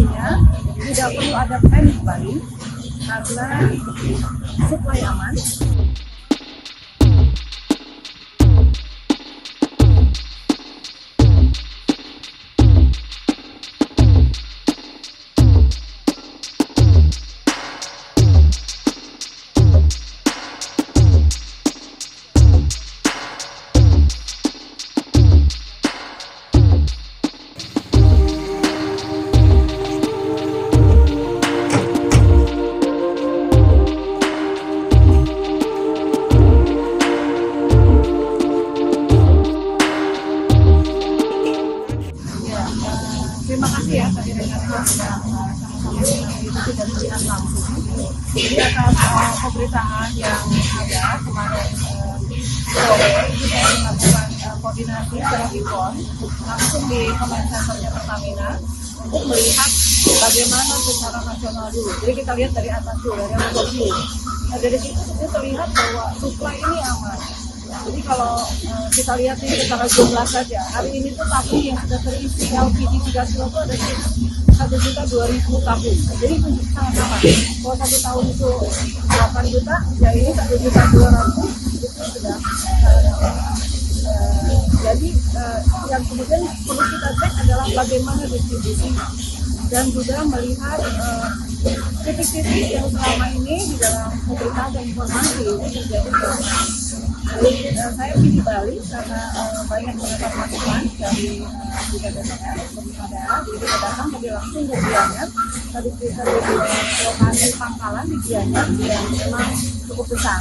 intinya tidak perlu ada panic buying karena supply aman. Terima kasih ya tadi rekan-rekan sudah sama-sama mengikuti dan melihat langsung. Jadi atas pemberitaan yang ada kemarin sore ini saya melakukan koordinasi secara telepon langsung di command centernya Pertamina untuk melihat bagaimana secara nasional dulu. Jadi kita lihat dari atas dulu, dari overview. Nah dari situ terlihat bahwa supply ini aman. Jadi kalau kita lihat ini secara jumlah saja, hari ini tuh tabung yang sudah terisi LPG 3 kilo itu ada 1.200.000 tabung. Jadi itu sangat aman. Kalau 1 tahun itu 8 juta, ya ini 1.200.000 itu sudah jadi yang kemudian perlu kita cek adalah bagaimana distribusinya dan juga melihat titik-titik yang selama ini di dalam pemberitaan dan informasi itu terjadi. Jadi saya di Bali karena banyak mendapat masukan dari juga DPR, pemerintah daerah, jadi kita datang tadi langsung ke Gianyar. Tadi kita di lokasi pangkalan di Gianyar yang memang cukup besar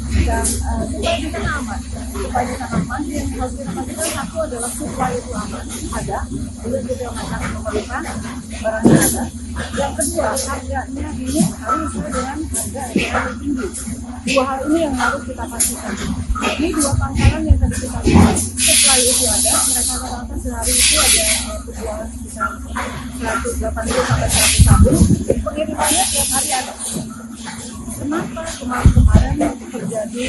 dan supaya kita aman, supaya kita aman yang harus kita pastikan satu adalah supply itu aman, ada, belum juga masyarakat memerlukan barangnya ada. Yang kedua harganya ini harus sesuai dengan harga yang lebih tinggi. Dua hal ini yang harus kita pastikan. Ini dua pangkalan yang tadi kita lihat, supply itu ada, mereka rata-rata sehari itu ada penjualan sekitar 180 sampai 100 tabung, pengirimannya tiap hari ada. Kenapa kemarin terjadi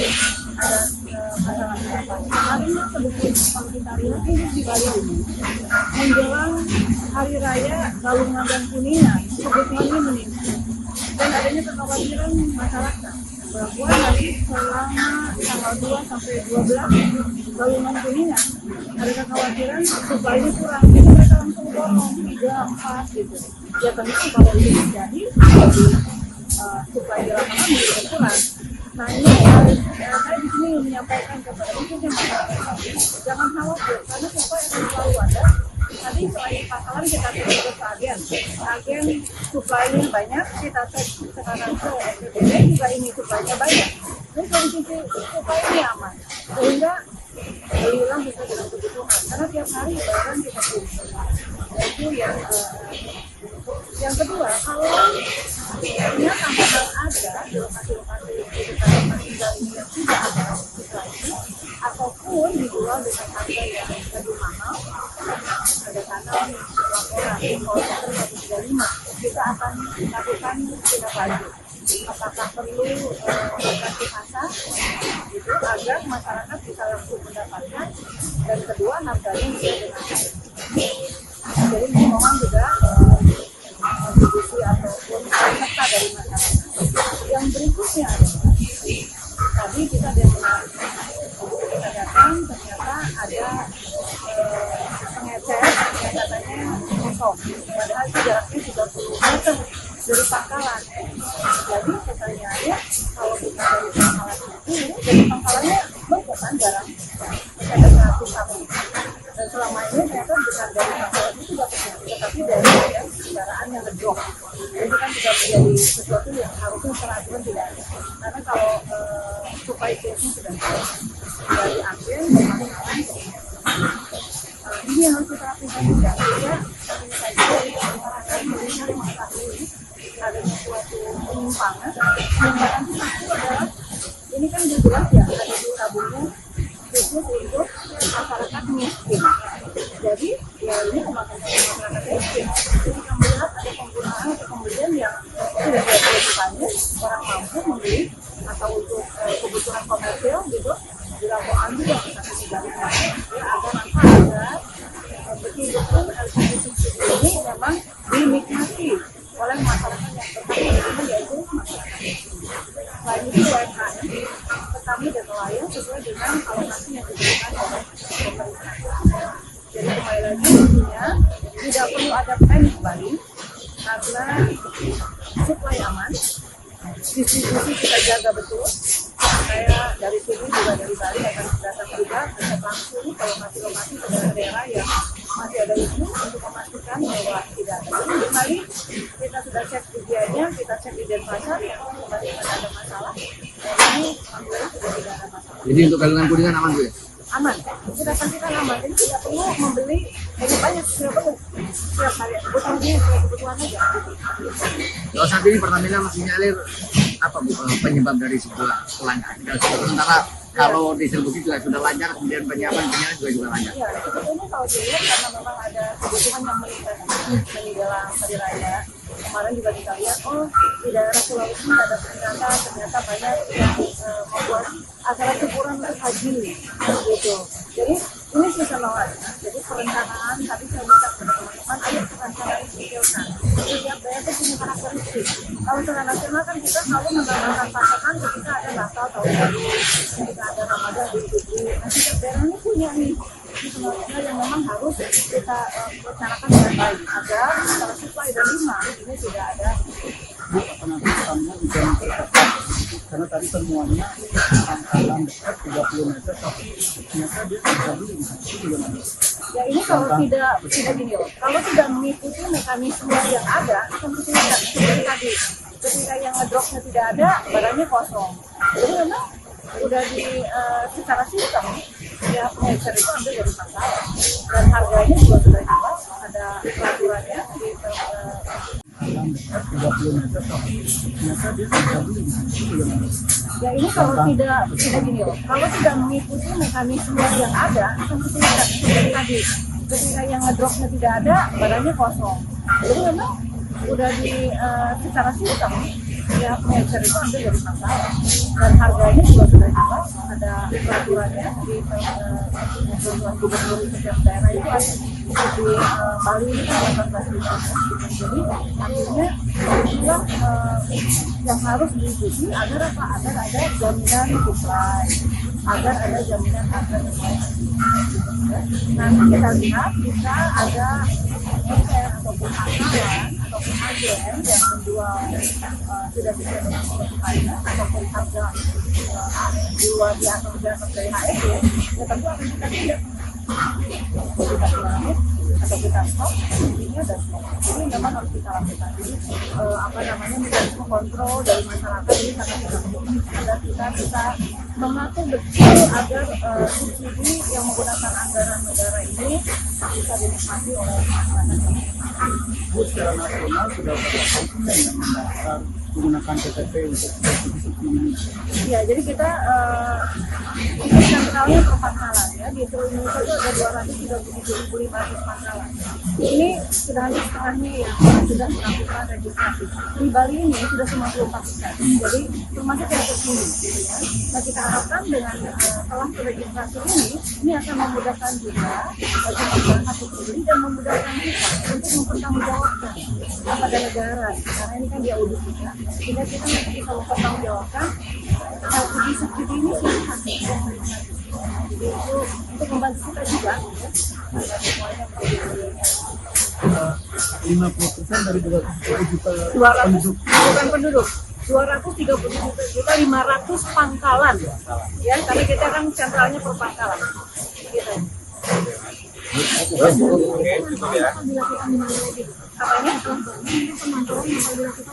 ada masalah apa? Kemarin sebetulnya kalau kita lihat ini di Bali ini menjelang hari raya Galungan dan Kuningan kebutuhan ini meningkat dan adanya kekhawatiran masyarakat bahwa nanti selama tanggal 2 sampai 12 Galungan Kuningan ada kekhawatiran supply-nya kurang, jadi mereka langsung dorong 3, 4 gitu. Ya tentu kalau itu terjadi supply di lapangan menjadi berkurang. Nah ini saya di sini menyampaikan kepada khususnya masyarakat, jangan khawatir karena supply akan selalu ada. Tadi selain pangkalan kita cek ke agen supply-nya banyak, kita cek sekarang ke SPBD juga ini supply-nya banyak. Jadi dari sisi supply ini aman, sehingga hilang bisa dengan kebutuhan. Karena tiap hari barang kita beli. Itu yang kedua, kalau punya tambahan ada di lokasi-lokasi kita tinggal ini yang tidak ada supply ataupun dijual dengan harga yang lebih mahal, ada kanal laporan call center 135, kita akan lakukan tindak lanjut. Apakah perlu operasi pasar gitu agar masyarakat bisa langsung mendapatkan, dan kedua harganya bisa dengan baik. Jadi ini mohon juga kontribusi ataupun serta dari masyarakat. Yang berikutnya tadi kita datang ternyata ada pengecer yang katanya kosong, padahal itu jaraknya 30 meter dari pangkalan. Jadi pertanyaannya, kalau kita dari pangkalan itu, dari pangkalannya bukan jarang ada 100 tahun. Dan selama ini ternyata bukan dari pangkalan itu juga terjadi, tetapi dari kendaraan yang ngedrop. Itu kan juga menjadi sesuatu yang harusnya peraturan tidak ada. Karena kalau supply chain-nya sudah dari agen ke pangkalan, ini yang harus kita lakukan juga. Sehingga masyarakat melihat mengetahui adanya suatu penyimpangan. Penyimpangan itu adalah, ini kan jelas ya, ada di tabungnya khusus untuk masyarakat miskin. Jadi ya ini pemakaian masyarakat miskin. Jadi kita melihat ada penggunaan atau pembelian yang tidak ada kebutuhannya, orang mampu membeli atau untuk kebutuhan komersial gitu, dilakukan juga misalnya sebaliknya. Ya agar betul-betul LPG subsidi ini memang dinikmati kembali karena supply aman, distribusi kita jaga betul. Saya dari sini juga dari Bali akan datang juga ke langsung ke lokasi-lokasi daerah-daerah yang masih ada isu untuk memastikan bahwa tidak ada. Jadi di Bali kita sudah cek ujiannya, kita cek di Denpasar yang kemarin ada masalah. Dan ini alhamdulillah sudah tidak ada masalah. Jadi untuk kandungan kuningan aman Bu ya? Aman, kita pastikan aman. Jadi tidak perlu membeli banyak, tidak perlu setiap hari. Kebutuhan aja. Kalau saat ini Pertamina masih nyalir apa Bu penyebab dari sebuah kelangkaan? Sementara kalau distribusi juga sudah lancar, kemudian penyiapan juga lancar. Ya, sebetulnya kalau dilihat karena memang ada kebutuhan yang meningkat di dalam hari raya. Kemarin juga kita lihat, di daerah Sulawesi ada peningkatan, ternyata banyak yang membuat acara syukuran untuk haji, gitu. Jadi ini seasonal. Jadi perencanaan tadi saya minta kepada teman-teman, ayo perencanaan detailkan. Setiap daerah itu punya karakteristik. Kalau secara nasional kan kita selalu menggambarkan pasokan ketika ada Natal tahun baru, ketika ada Ramadan di Idul. Nah, setiap daerah ini punya nih nasional yang memang harus kita rencanakan dengan baik agar secara supply dan demand ini tidak ada. Bu, apa nanti kamu bisa mempercepat karena tadi semuanya angkatan dekat 30 meter tapi ternyata dia tidak beli itu gimana? Ya ini kalau tidak gini loh, kalau tidak mengikuti mekanisme yang ada akan kesulitan seperti tadi ketika yang ngedropnya tidak ada barangnya kosong. Jadi memang udah di secara sistem ya pengecer itu ambil dari pasar dan harganya juga sudah jelas ada peraturannya di Angkatan dekat 30 meter tapi ternyata dia tidak beli itu gimana? ya ini kalau tidak gini loh, kalau tidak mengikuti mekanisme yang ada akan kesulitan seperti tadi ketika yang ngedropnya tidak ada barangnya kosong. Jadi memang udah di secara sistem ya pengecer itu ambil dari pasar dan harganya juga sudah jelas ada peraturannya di peraturan gubernur setiap daerah itu ada di Bali ini kan 18 juta. Jadi artinya itulah yang harus diikuti agar apa? Agar ada jaminan supply, agar ada jaminan harga dan lain-lain. Nanti kita lihat kita ada konser ataupun pangkalan ataupun agen yang menjual tidak sesuai dengan kebutuhannya ataupun harga di luar di atas dari HED, ya tentu akan kita tindak. Kita kurangi atau kita stop, intinya dan stop. Ini memang harus kita lakukan. Jadi mekanisme kontrol dari masyarakat ini sangat penting agar kita bisa mengatur betul agar subsidi yang menggunakan anggaran negara ini bisa dinikmati oleh masyarakat. Bu, secara nasional sudah berapa konsumen yang mendaftar menggunakan PTP untuk subsidi ini? Ya, jadi kita ini sentralnya per pangkalan ya. Di seluruh Indonesia itu ada 237.500 pangkalan. Ini sudah hampir setengahnya yang sudah melakukan registrasi. Di Bali ini sudah 94%. Jadi termasuk yang tertinggi. Gitu ya. Nah kita harapkan dengan telah registrasi ini akan memudahkan juga bagi masyarakat untuk beli dan memudahkan kita untuk mempertanggungjawabkan kepada negara. Karena ini kan dia audit juga. Sehingga kita bisa mempertanggungjawabkan subsidi ini siapa yang menerima. Jadi itu untuk membantu kita juga ya, agar semuanya menjadi 50% dari 230 juta 200 penduduk. bukan penduduk 230 juta 500 pangkalan ya, karena kita kan sentralnya per pangkalan gitu. Apanya?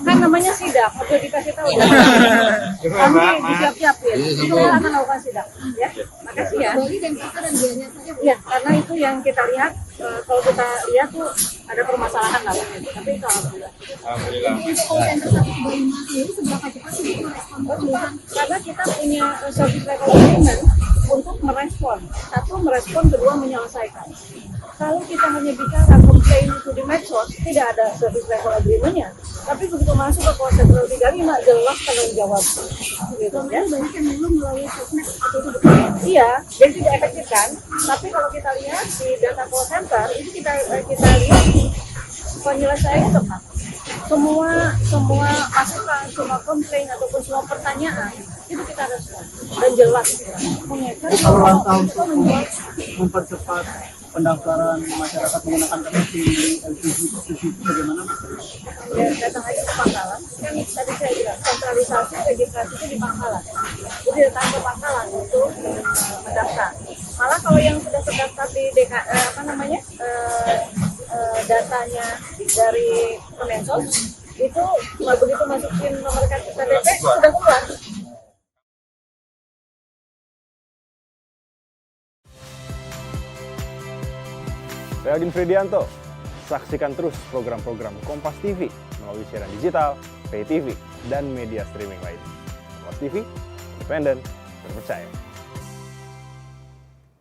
Kan namanya sidak, udah dikasih tahu. Kami disiap-siapin. Itu akan lakukan sidak. Ya, makasih ya. Ya, karena itu yang kita lihat. Kalau kita lihat tuh ada permasalahan lah. Tapi itu alhamdulillah. Karena kita punya service level agreement untuk merespon. Satu, merespon, kedua, menyelesaikan. Kalau kita hanya bicara komplain itu di medsos, tidak ada service level agreement-nya. Tapi begitu masuk ke call center 35, jelas tanggung jawab. Gitu, ya. Banyak yang belum melalui sosmed atau itu betul. Iya, jadi tidak efektif kan. Tapi kalau kita lihat di data call center, itu kita lihat penyelesaiannya tepat. Semua masukan, semua komplain ataupun semua pertanyaan itu kita respon dan jelas. Kalau langkah untuk mempercepat pendaftaran masyarakat menggunakan KTP di LPG itu bagaimana? Ya, datang aja ke Pangkalan. Kan tadi saya bilang sentralisasi registrasi itu di Pangkalan. Jadi datang ke Pangkalan untuk mendaftar. Malah kalau yang sudah terdaftar di datanya dari Kemensos itu begitu masukin nomor KTP sudah keluar. Saya Agin Fridianto. Saksikan terus program-program Kompas TV melalui siaran digital, pay TV, dan media streaming lain. Kompas TV, independen, terpercaya.